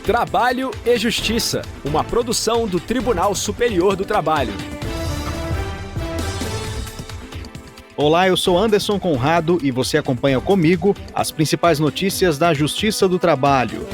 Trabalho e Justiça, uma produção do Tribunal Superior do Trabalho. Olá, eu sou Anderson Conrado e você acompanha comigo as principais notícias da Justiça do Trabalho.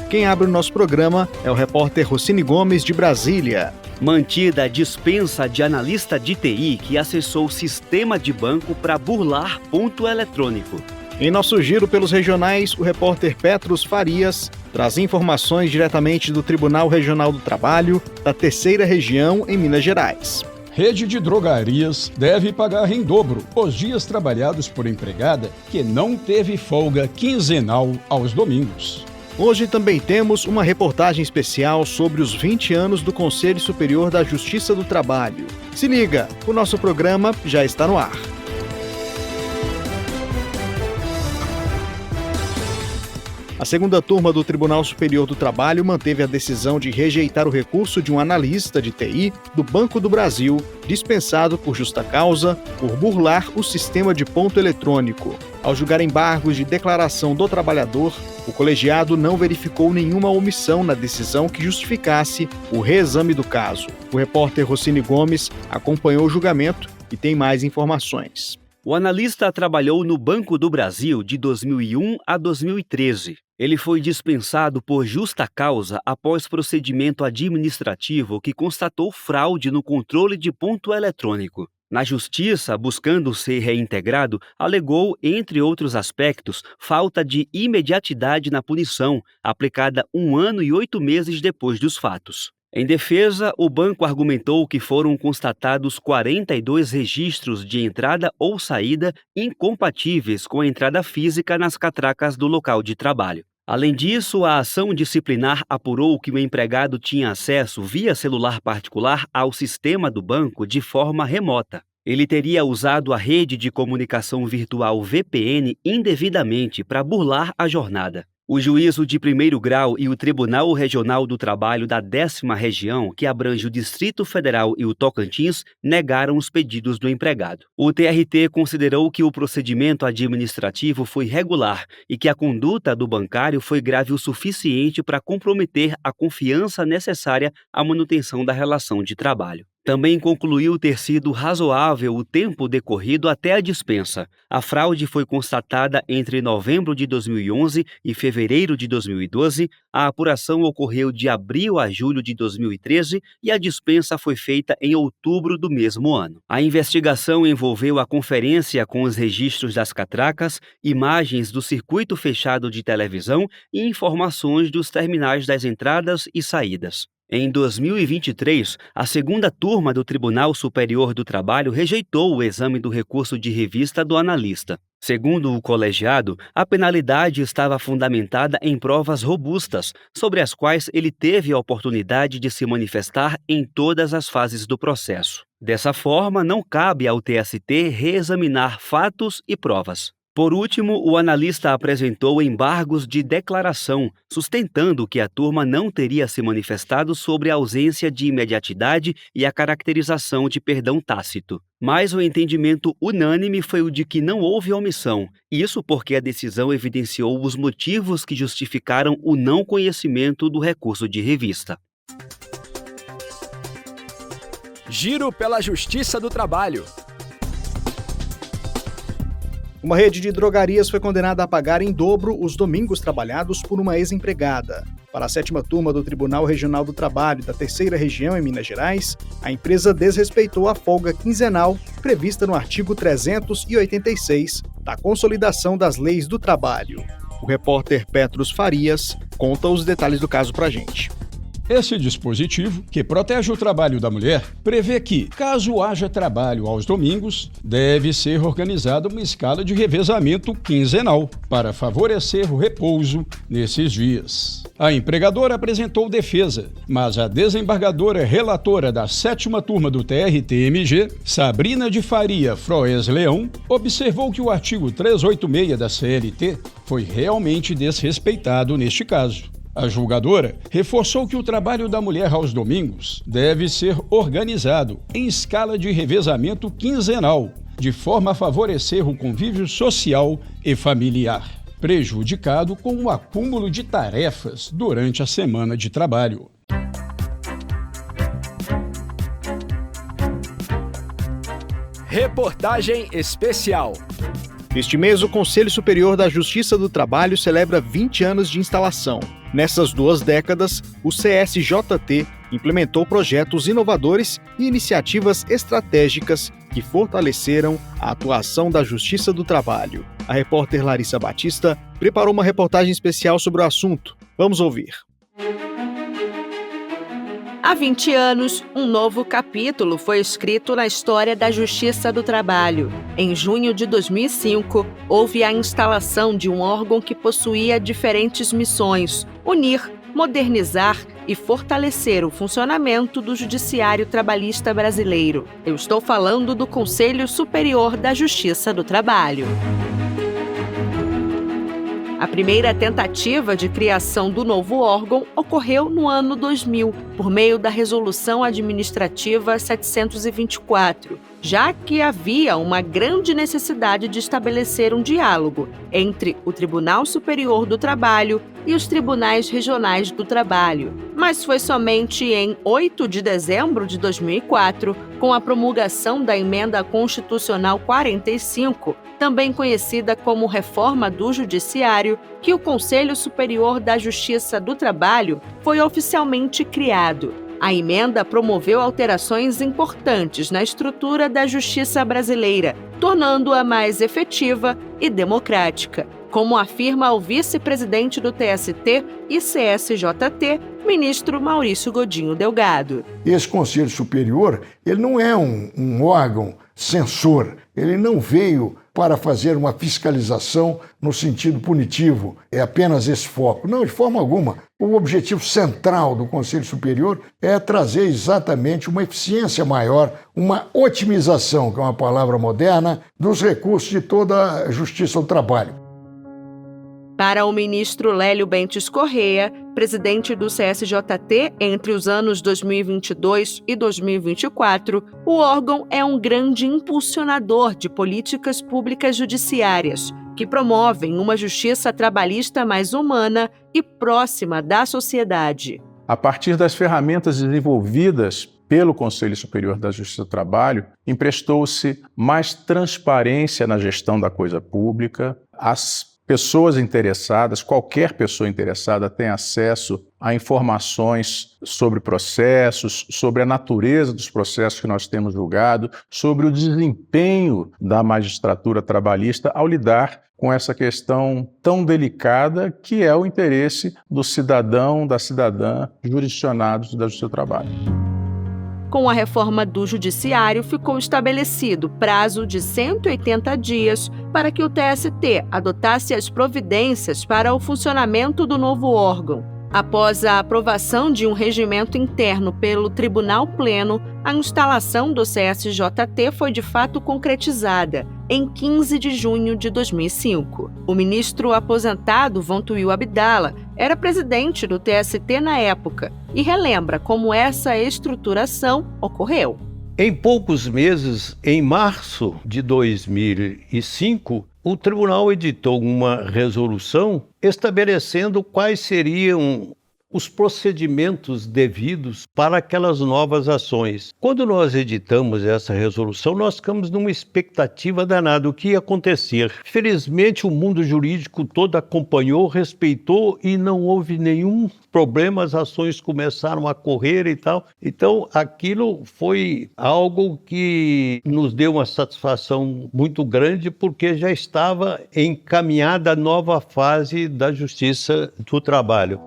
Quem abre o nosso programa é o repórter Rossini Gomes, de Brasília. Mantida a dispensa de analista de TI que acessou o sistema de banco para burlar ponto eletrônico. Em nosso giro pelos regionais, o repórter Petros Farias traz informações diretamente do Tribunal Regional do Trabalho da Terceira Região, em Minas Gerais. Rede de drogarias deve pagar em dobro os dias trabalhados por empregada que não teve folga quinzenal aos domingos. Hoje também temos uma reportagem especial sobre os 20 anos do Conselho Superior da Justiça do Trabalho. Se liga, o nosso programa já está no ar. A segunda turma do Tribunal Superior do Trabalho manteve a decisão de rejeitar o recurso de um analista de TI do Banco do Brasil, dispensado por justa causa, por burlar o sistema de ponto eletrônico. Ao julgar embargos de declaração do trabalhador, o colegiado não verificou nenhuma omissão na decisão que justificasse o reexame do caso. O repórter Rossini Gomes acompanhou o julgamento e tem mais informações. O analista trabalhou no Banco do Brasil de 2001 a 2013. Ele foi dispensado por justa causa após procedimento administrativo que constatou fraude no controle de ponto eletrônico. Na Justiça, buscando ser reintegrado, alegou, entre outros aspectos, falta de imediatidade na punição, aplicada 1 ano e 8 meses depois dos fatos. Em defesa, o banco argumentou que foram constatados 42 registros de entrada ou saída incompatíveis com a entrada física nas catracas do local de trabalho. Além disso, a ação disciplinar apurou que o empregado tinha acesso via celular particular ao sistema do banco de forma remota. Ele teria usado a rede de comunicação virtual VPN indevidamente para burlar a jornada. O Juízo de Primeiro Grau e o Tribunal Regional do Trabalho da 10ª Região, que abrange o Distrito Federal e o Tocantins, negaram os pedidos do empregado. O TRT considerou que o procedimento administrativo foi regular e que a conduta do bancário foi grave o suficiente para comprometer a confiança necessária à manutenção da relação de trabalho. Também concluiu ter sido razoável o tempo decorrido até a dispensa. A fraude foi constatada entre novembro de 2011 e fevereiro de 2012, a apuração ocorreu de abril a julho de 2013 e a dispensa foi feita em outubro do mesmo ano. A investigação envolveu a conferência com os registros das catracas, imagens do circuito fechado de televisão e informações dos terminais das entradas e saídas. Em 2023, a segunda turma do Tribunal Superior do Trabalho rejeitou o exame do recurso de revista do analista. Segundo o colegiado, a penalidade estava fundamentada em provas robustas, sobre as quais ele teve a oportunidade de se manifestar em todas as fases do processo. Dessa forma, não cabe ao TST reexaminar fatos e provas. Por último, o analista apresentou embargos de declaração, sustentando que a turma não teria se manifestado sobre a ausência de imediatidade e a caracterização de perdão tácito. Mas o entendimento unânime foi o de que não houve omissão, isso porque a decisão evidenciou os motivos que justificaram o não conhecimento do recurso de revista. Giro pela Justiça do Trabalho. Uma rede de drogarias foi condenada a pagar em dobro os domingos trabalhados por uma ex-empregada. Para a 7ª turma do Tribunal Regional do Trabalho da Terceira Região, em Minas Gerais, a empresa desrespeitou a folga quinzenal prevista no artigo 386 da Consolidação das Leis do Trabalho. O repórter Petros Farias conta os detalhes do caso pra gente. Esse dispositivo, que protege o trabalho da mulher, prevê que, caso haja trabalho aos domingos, deve ser organizada uma escala de revezamento quinzenal para favorecer o repouso nesses dias. A empregadora apresentou defesa, mas a desembargadora relatora da 7ª turma do TRT-MG, Sabrina de Faria Froes Leão, observou que o artigo 386 da CLT foi realmente desrespeitado neste caso. A julgadora reforçou que o trabalho da mulher aos domingos deve ser organizado em escala de revezamento quinzenal, de forma a favorecer o convívio social e familiar. prejudicado com o acúmulo de tarefas durante a semana de trabalho. Reportagem especial. Este mês, o Conselho Superior da Justiça do Trabalho celebra 20 anos de instalação. Nessas 2 décadas, o CSJT implementou projetos inovadores e iniciativas estratégicas que fortaleceram a atuação da Justiça do Trabalho. A repórter Larissa Batista preparou uma reportagem especial sobre o assunto. Vamos ouvir. Há 20 anos, um novo capítulo foi escrito na história da Justiça do Trabalho. Em junho de 2005, houve a instalação de um órgão que possuía diferentes missões: unir, modernizar e fortalecer o funcionamento do Judiciário Trabalhista brasileiro. Eu estou falando do Conselho Superior da Justiça do Trabalho. A primeira tentativa de criação do novo órgão ocorreu no ano 2000, por meio da Resolução Administrativa 724, já que havia uma grande necessidade de estabelecer um diálogo entre o Tribunal Superior do Trabalho e os Tribunais Regionais do Trabalho. Mas foi somente em 8 de dezembro de 2004, com a promulgação da Emenda Constitucional 45, também conhecida como Reforma do Judiciário, que o Conselho Superior da Justiça do Trabalho foi oficialmente criado. A emenda promoveu alterações importantes na estrutura da justiça brasileira, tornando-a mais efetiva e democrática, como afirma o vice-presidente do TST e CSJT, ministro Maurício Godinho Delgado. Esse Conselho Superior, ele não é um órgão censor, ele não veio para fazer uma fiscalização no sentido punitivo, é apenas esse foco. Não, de forma alguma. O objetivo central do Conselho Superior é trazer exatamente uma eficiência maior, uma otimização, que é uma palavra moderna, dos recursos de toda a Justiça do Trabalho. Para o ministro Lélio Bentes Corrêa, presidente do CSJT entre os anos 2022 e 2024, o órgão é um grande impulsionador de políticas públicas judiciárias, que promovem uma justiça trabalhista mais humana e próxima da sociedade. A partir das ferramentas desenvolvidas pelo Conselho Superior da Justiça do Trabalho, emprestou-se mais transparência na gestão da coisa pública. As pessoas interessadas, qualquer pessoa interessada tem acesso a informações sobre processos, sobre a natureza dos processos que nós temos julgado, sobre o desempenho da magistratura trabalhista ao lidar com essa questão tão delicada que é o interesse do cidadão, da cidadã jurisdicionados da Justiça do Trabalho. Com a reforma do Judiciário, ficou estabelecido prazo de 180 dias para que o TST adotasse as providências para o funcionamento do novo órgão. Após a aprovação de um regimento interno pelo Tribunal Pleno, a instalação do CSJT foi de fato concretizada em 15 de junho de 2005. O ministro aposentado Vontuil Abdala era presidente do TST na época e relembra como essa estruturação ocorreu. Em poucos meses, em março de 2005, o tribunal editou uma resolução estabelecendo quais seriam os procedimentos devidos para aquelas novas ações. Quando nós editamos essa resolução, nós ficamos numa expectativa danada, o que ia acontecer. Felizmente, o mundo jurídico todo acompanhou, respeitou e não houve nenhum problema, as ações começaram a correr e tal. Então, aquilo foi algo que nos deu uma satisfação muito grande, porque já estava encaminhada a nova fase da Justiça do Trabalho.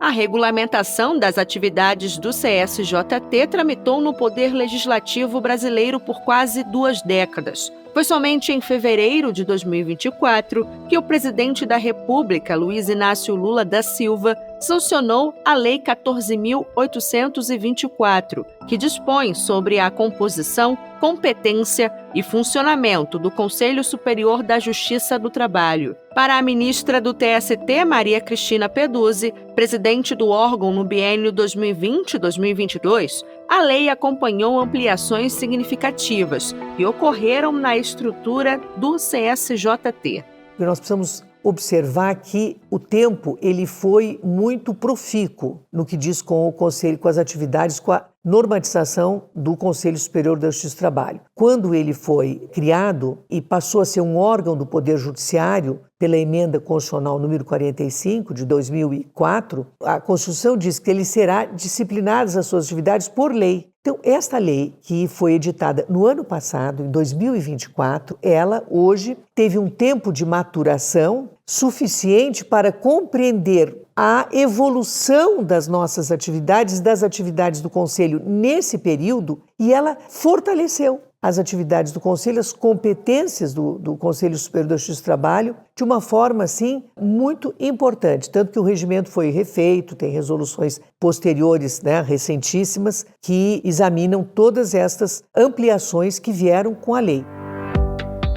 A regulamentação das atividades do CSJT tramitou no Poder Legislativo brasileiro por quase 2 décadas. Foi somente em fevereiro de 2024 que o presidente da República, Luiz Inácio Lula da Silva, sancionou a Lei 14.824, que dispõe sobre a composição, competência e funcionamento do Conselho Superior da Justiça do Trabalho. Para a ministra do TST, Maria Cristina Peduzzi, presidente do órgão no biênio 2020-2022, a lei acompanhou ampliações significativas que ocorreram na estrutura do CSJT. Nós precisamos observar que o tempo ele foi muito profícuo no que diz com o Conselho, com as atividades, com a normatização do Conselho Superior da Justiça do Trabalho. Quando ele foi criado e passou a ser um órgão do Poder Judiciário, pela emenda constitucional número 45 de 2004, a Constituição diz que ele será disciplinado as suas atividades por lei. Então, esta lei que foi editada no ano passado, em 2024, ela hoje teve um tempo de maturação suficiente para compreender a evolução das nossas atividades, das atividades do Conselho nesse período, e ela fortaleceu as atividades do Conselho, as competências do Conselho Superior da Justiça do Trabalho, de uma forma, assim, muito importante. Tanto que o regimento foi refeito, tem resoluções posteriores, recentíssimas, que examinam todas estas ampliações que vieram com a lei.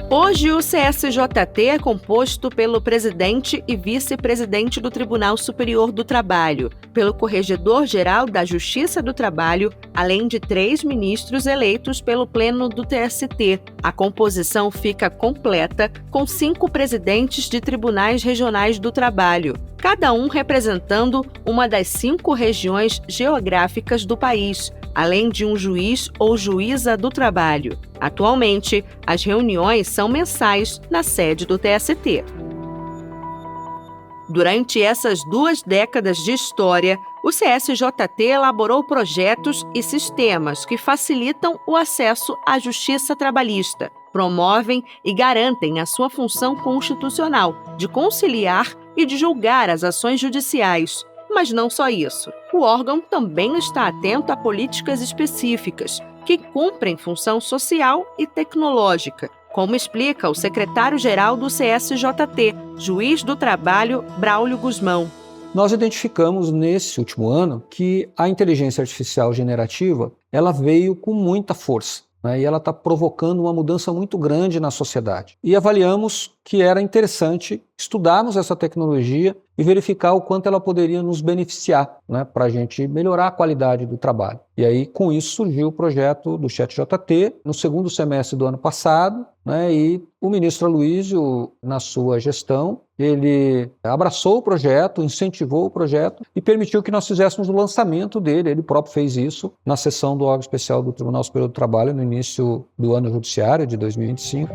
Hoje, o CSJT é composto pelo presidente e vice-presidente do Tribunal Superior do Trabalho, pelo Corregedor-Geral da Justiça do Trabalho, além de 3 ministros eleitos pelo Pleno do TST. A composição fica completa com 5 presidentes de tribunais regionais do trabalho, cada um representando uma das 5 regiões geográficas do país, além de um juiz ou juíza do trabalho. Atualmente, as reuniões são mensais na sede do TST. Durante essas 2 décadas de história, o CSJT elaborou projetos e sistemas que facilitam o acesso à justiça trabalhista, promovem e garantem a sua função constitucional de conciliar e de julgar as ações judiciais. Mas não só isso. O órgão também está atento a políticas específicas que cumprem função social e tecnológica, como explica o secretário-geral do CSJT, juiz do trabalho, Braulio Guzmão. Nós identificamos nesse último ano que a inteligência artificial generativa ela veio com muita força, e ela está provocando uma mudança muito grande na sociedade. E avaliamos que era interessante estudarmos essa tecnologia e verificar o quanto ela poderia nos beneficiar, para a gente melhorar a qualidade do trabalho. E aí, com isso, surgiu o projeto do ChatJT no segundo semestre do ano passado, e o ministro Aloysio, na sua gestão, ele abraçou o projeto, incentivou o projeto e permitiu que nós fizéssemos o lançamento dele. Ele próprio fez isso na sessão do órgão especial do Tribunal Superior do Trabalho no início do ano judiciário de 2025.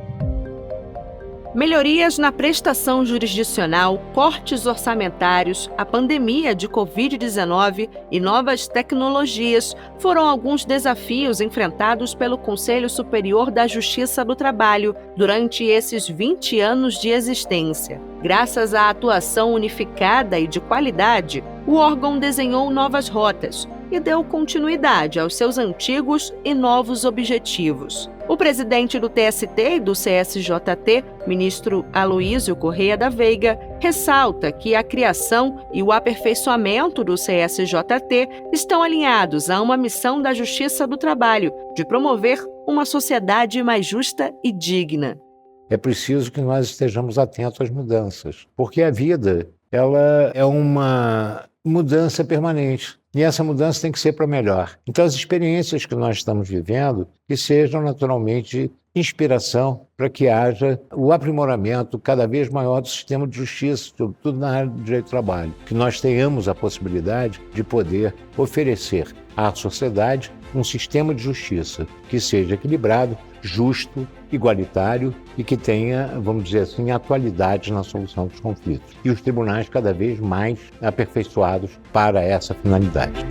Melhorias na prestação jurisdicional, cortes orçamentários, a pandemia de Covid-19 e novas tecnologias foram alguns desafios enfrentados pelo Conselho Superior da Justiça do Trabalho durante esses 20 anos de existência. Graças à atuação unificada e de qualidade, o órgão desenhou novas rotas e deu continuidade aos seus antigos e novos objetivos. O presidente do TST e do CSJT, ministro Aloysio Correia da Veiga, ressalta que a criação e o aperfeiçoamento do CSJT estão alinhados a uma missão da Justiça do Trabalho, de promover uma sociedade mais justa e digna. É preciso que nós estejamos atentos às mudanças, porque a vida ela é uma mudança permanente. E essa mudança tem que ser para melhor. Então, as experiências que nós estamos vivendo, que sejam naturalmente inspiração para que haja o aprimoramento cada vez maior do sistema de justiça, sobretudo na área do direito do trabalho. Que nós tenhamos a possibilidade de poder oferecer à sociedade um sistema de justiça que seja equilibrado, justo, igualitário e que tenha, vamos dizer assim, atualidade na solução dos conflitos. E os tribunais cada vez mais aperfeiçoados para essa finalidade.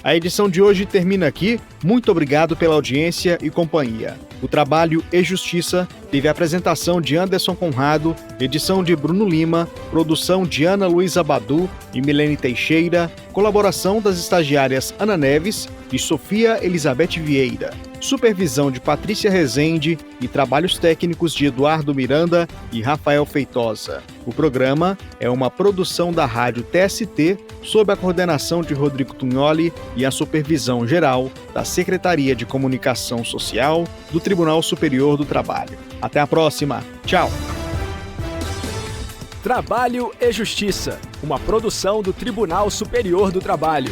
A edição de hoje termina aqui. Muito obrigado pela audiência e companhia. O Trabalho e Justiça teve a apresentação de Anderson Conrado, edição de Bruno Lima, produção de Ana Luísa Badu e Milene Teixeira, colaboração das estagiárias Ana Neves e Sofia Elizabeth Vieira, supervisão de Patrícia Rezende e trabalhos técnicos de Eduardo Miranda e Rafael Feitosa. O programa é uma produção da Rádio TST, sob a coordenação de Rodrigo Tugnoli e a supervisão geral da Secretaria de Comunicação Social do Tribunal Superior do Trabalho. Até a próxima. Tchau. Trabalho e Justiça, uma produção do Tribunal Superior do Trabalho.